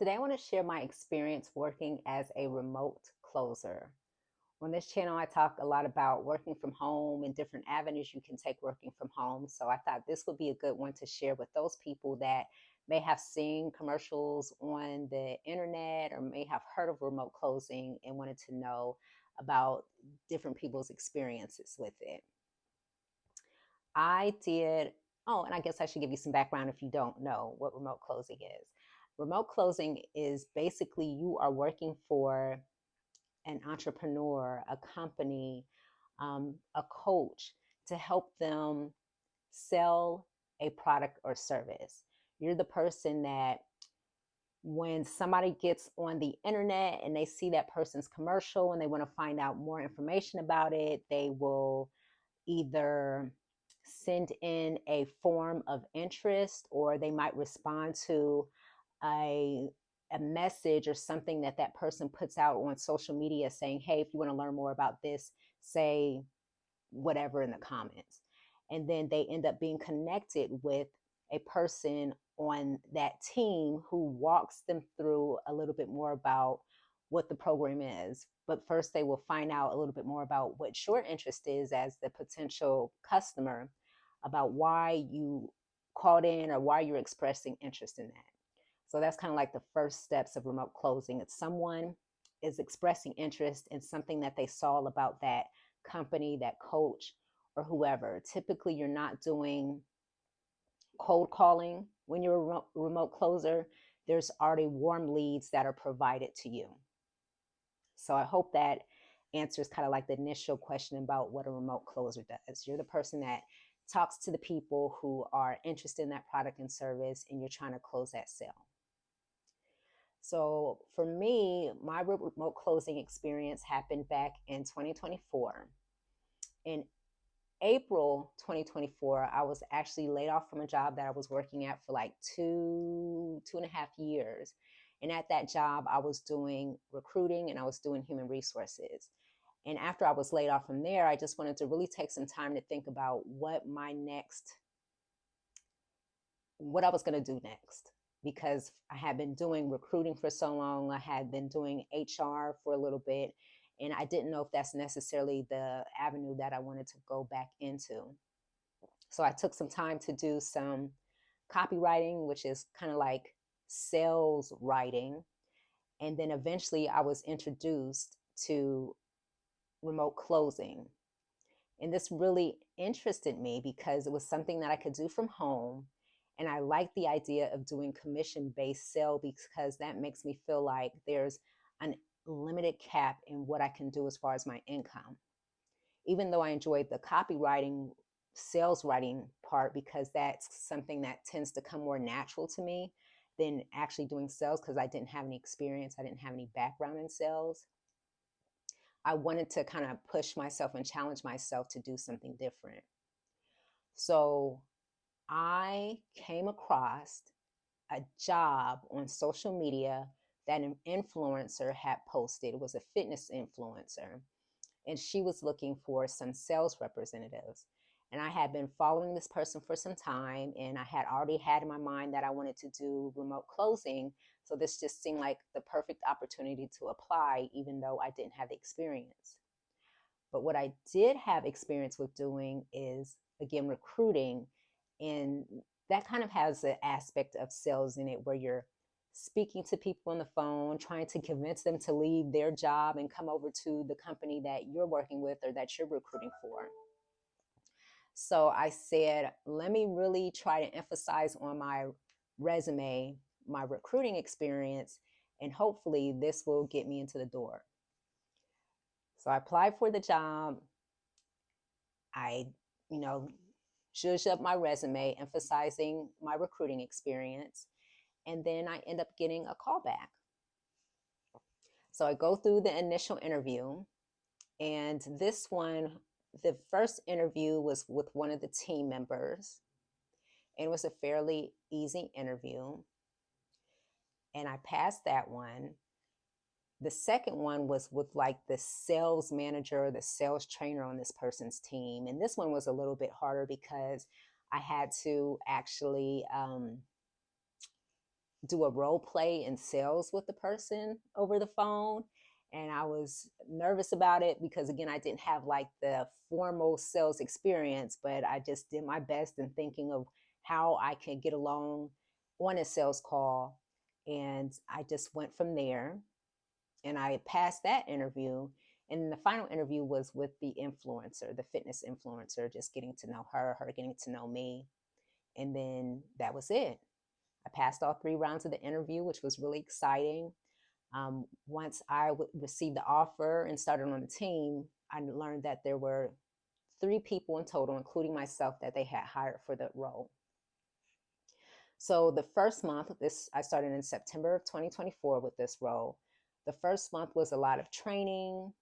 Today, I want to share my experience working as a remote closer. On this channel, I talk a lot about working from home and different avenues you can take working from home. So I thought this would be a good one to share with those people that may have seen commercials on the internet or may have heard of remote closing and wanted to know about different people's experiences with it. I did, oh, and I guess I should give you some background if you don't know what remote closing is. Remote closing is basically you are working for an entrepreneur, a company, a coach to help them sell a product or service. You're the person that when somebody gets on the internet and they see that person's commercial and they want to find out more information about it, they will either send in a form of interest or they might respond to a a message or something that that person puts out on social media saying, hey, if you want to learn more about this, say whatever in the comments. And then they end up being connected with a person on that team who walks them through a little bit more about what the program is. But first, they will find out a little bit more about what your interest is as the potential customer, about why you called in or why you're expressing interest in that. So that's kind of like the first steps of remote closing. It's someone is expressing interest in something that they saw about that company, that coach, or whoever. Typically, you're not doing cold calling when you're a remote closer. There's already warm leads that are provided to you. So I hope that answers kind of like the initial question about what a remote closer does. You're the person that talks to the people who are interested in that product and service, and you're trying to close that sale. So for me, my remote closing experience happened back in 2024. In April 2024, I was actually laid off from a job that I was working at for like two and a half years. And at that job, I was doing recruiting and I was doing human resources. And after I was laid off from there, I just wanted to really take some time to think about what I was going to do next. Because I had been doing recruiting for so long, I had been doing HR for a little bit, and I didn't know if that's necessarily the avenue that I wanted to go back into. So I took some time to do some copywriting, which is kind of like sales writing. And then eventually I was introduced to remote closing. And this really interested me because it was something that I could do from home. And I like the idea of doing commission based sale because that makes me feel like there's an limited cap in what I can do as far as my income. Even though I enjoyed the copywriting, sales writing part because that's something that tends to come more natural to me than actually doing sales because I didn't have any experience, I didn't have any background in sales. I wanted to kind of push myself and challenge myself to do something different. So I came across a job on social media that an influencer had posted. It was a fitness influencer, and she was looking for some sales representatives. And I had been following this person for some time, and I had already had in my mind that I wanted to do remote closing. So this just seemed like the perfect opportunity to apply, even though I didn't have the experience. But what I did have experience with doing is, again, recruiting. And that kind of has an aspect of sales in it where you're speaking to people on the phone, trying to convince them to leave their job and come over to the company that you're working with or that you're recruiting for. So I said, let me really try to emphasize on my resume, my recruiting experience, and hopefully this will get me into the door. So I applied for the job. I, you know, zhuzhed up my resume, emphasizing my recruiting experience. And then I end up getting a call back. So I go through the initial interview. And this one, the first interview was with one of the team members. And it was a fairly easy interview. And I passed that one. The second one was with like the sales manager, the sales trainer on this person's team. And this one was a little bit harder because I had to actually do a role play in sales with the person over the phone. And I was nervous about it because, again, I didn't have like the formal sales experience, but I just did my best in thinking of how I could get along on a sales call. And I just went from there, and I passed that interview. And the final interview was with the influencer, the fitness influencer, just getting to know her, her getting to know me. And then that was it. I passed all 3 rounds of the interview, which was really exciting. Once I received the offer and started on the team, I learned that there were 3 people in total, including myself, that they had hired for the role. So the first month, this I started in September of 2024 with this role. The first month was a lot of training.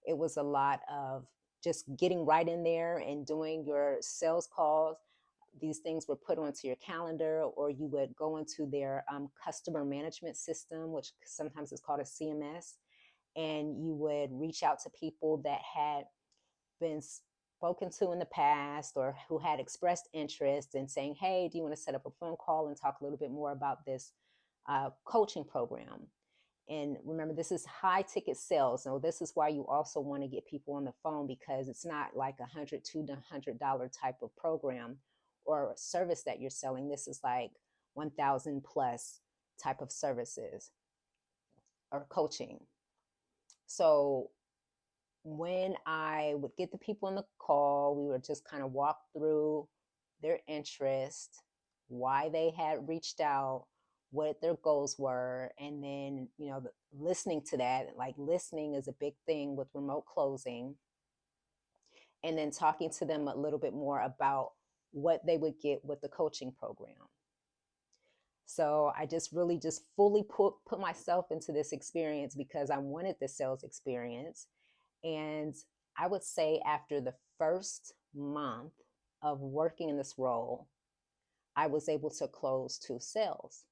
It was a lot of just getting right in there and doing your sales calls. These things were put onto your calendar, or you would go into their customer management system, which sometimes is called a CMS, and you would reach out to people that had been spoken to in the past or who had expressed interest in saying, hey, do you want to set up a phone call and talk a little bit more about this coaching program? And remember, this is high ticket sales. So this is why you also want to get people on the phone, because it's not like $100 to $200 type of program or service that you're selling. This is like 1,000 plus type of services or coaching. So when I would get the people on the call, we would just kind of walk through their interest, why they had reached out, what their goals were, and then, listening to that. Like, listening is a big thing with remote closing, and then talking to them a little bit more about what they would get with the coaching program. So I just really just fully put myself into this experience because I wanted the sales experience. And I would say after the first month of working in this role, I was able to close 2 sales,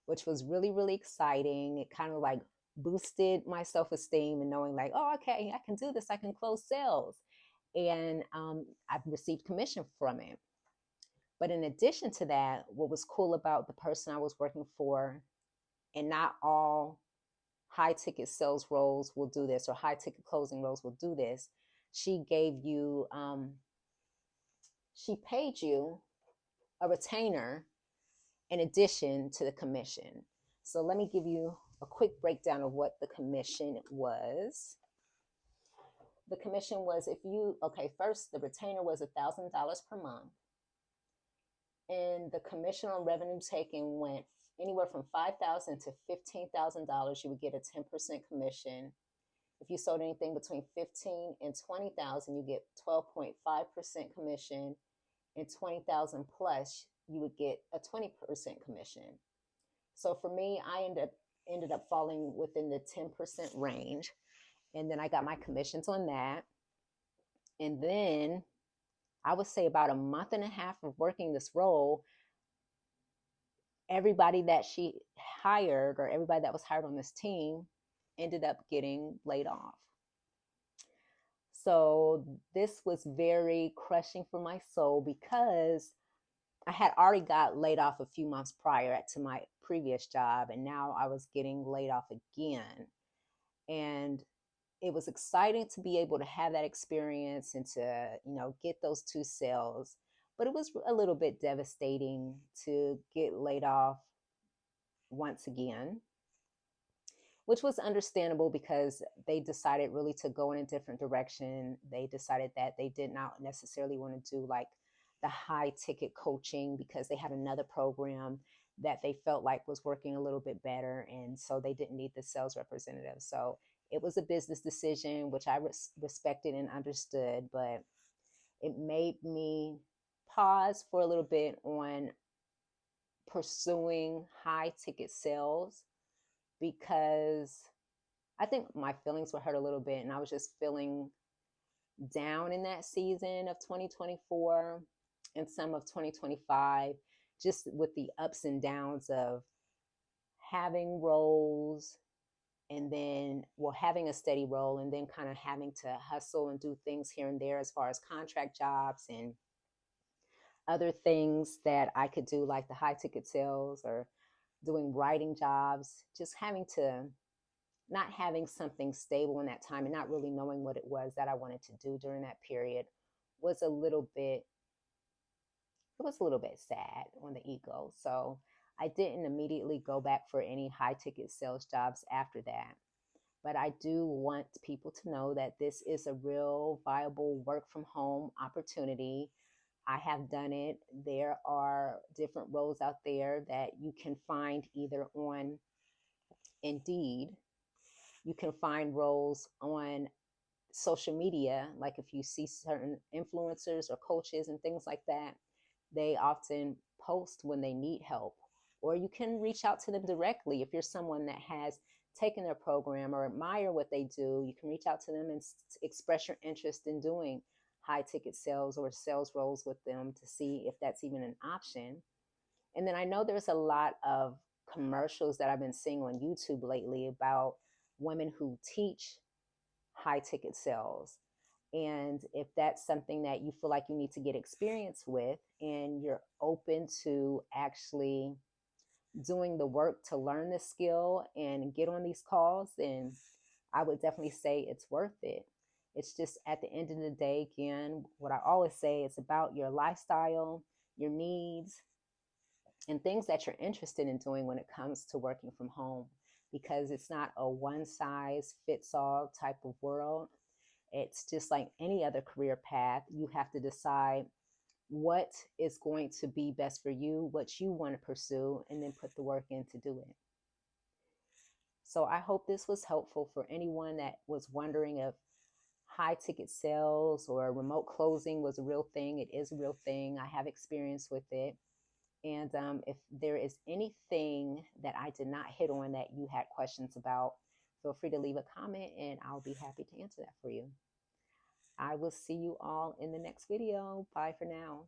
which was really, really exciting. It kind of like boosted my self-esteem and knowing like, oh, okay, I can do this. I can close sales. And I've received commission from it. But in addition to that, what was cool about the person I was working for, and not all high ticket sales roles will do this, or high ticket closing roles will do this. She paid you a retainer in addition to the commission. So let me give you a quick breakdown of what the commission was. The commission was, first the retainer was $1,000 per month. And the commission on revenue taken went anywhere from $5,000 to $15,000. You would get a 10% commission. If you sold anything between $15,000 and $20,000, you get 12.5% commission, and $20,000 plus, you would get a 20% commission. So for me, I ended up falling within the 10% range, and then I got my commissions on that. And then I would say about a month and a half of working this role, everybody that she hired, or everybody that was hired on this team, ended up getting laid off. So this was very crushing for my soul because I had already got laid off a few months prior to my previous job, and now I was getting laid off again. And it was exciting to be able to have that experience and to, get those 2 sales. But it was a little bit devastating to get laid off once again, which was understandable because they decided really to go in a different direction. They decided that they did not necessarily want to do like the high ticket coaching because they had another program that they felt like was working a little bit better. And so they didn't need the sales representative. So it was a business decision, which I respected and understood, but it made me pause for a little bit on pursuing high ticket sales, because I think my feelings were hurt a little bit, and I was just feeling down in that season of 2024 and some of 2025, just with the ups and downs of having roles and then, having a steady role and then kind of having to hustle and do things here and there as far as contract jobs and other things that I could do, like the high ticket sales or doing writing jobs, just having to not having something stable in that time and not really knowing what it was that I wanted to do during that period was a little bit it was a little bit sad on the ego. So I didn't immediately go back for any high ticket sales jobs after that. But I do want people to know that this is a real viable work from home opportunity. I have done it. There are different roles out there that you can find either on Indeed, you can find roles on social media. Like if you see certain influencers or coaches and things like that, they often post when they need help. Or you can reach out to them directly if you're someone that has taken their program or admire what they do. You can reach out to them and express your interest in doing high ticket sales or sales roles with them to see if that's even an option. And then I know there's a lot of commercials that I've been seeing on YouTube lately about women who teach high ticket sales. And if that's something that you feel like you need to get experience with and you're open to actually doing the work to learn the skill and get on these calls, then I would definitely say it's worth it. It's just at the end of the day, again, what I always say, it's about your lifestyle, your needs, and things that you're interested in doing when it comes to working from home, because it's not a one size fits all type of world. It's just like any other career path. You have to decide what is going to be best for you, what you want to pursue, and then put the work in to do it. So I hope this was helpful for anyone that was wondering if high ticket sales or remote closing was a real thing. It is a real thing. I have experience with it. And if there is anything that I did not hit on that you had questions about, feel free to leave a comment and I'll be happy to answer that for you. I will see you all in the next video. Bye for now.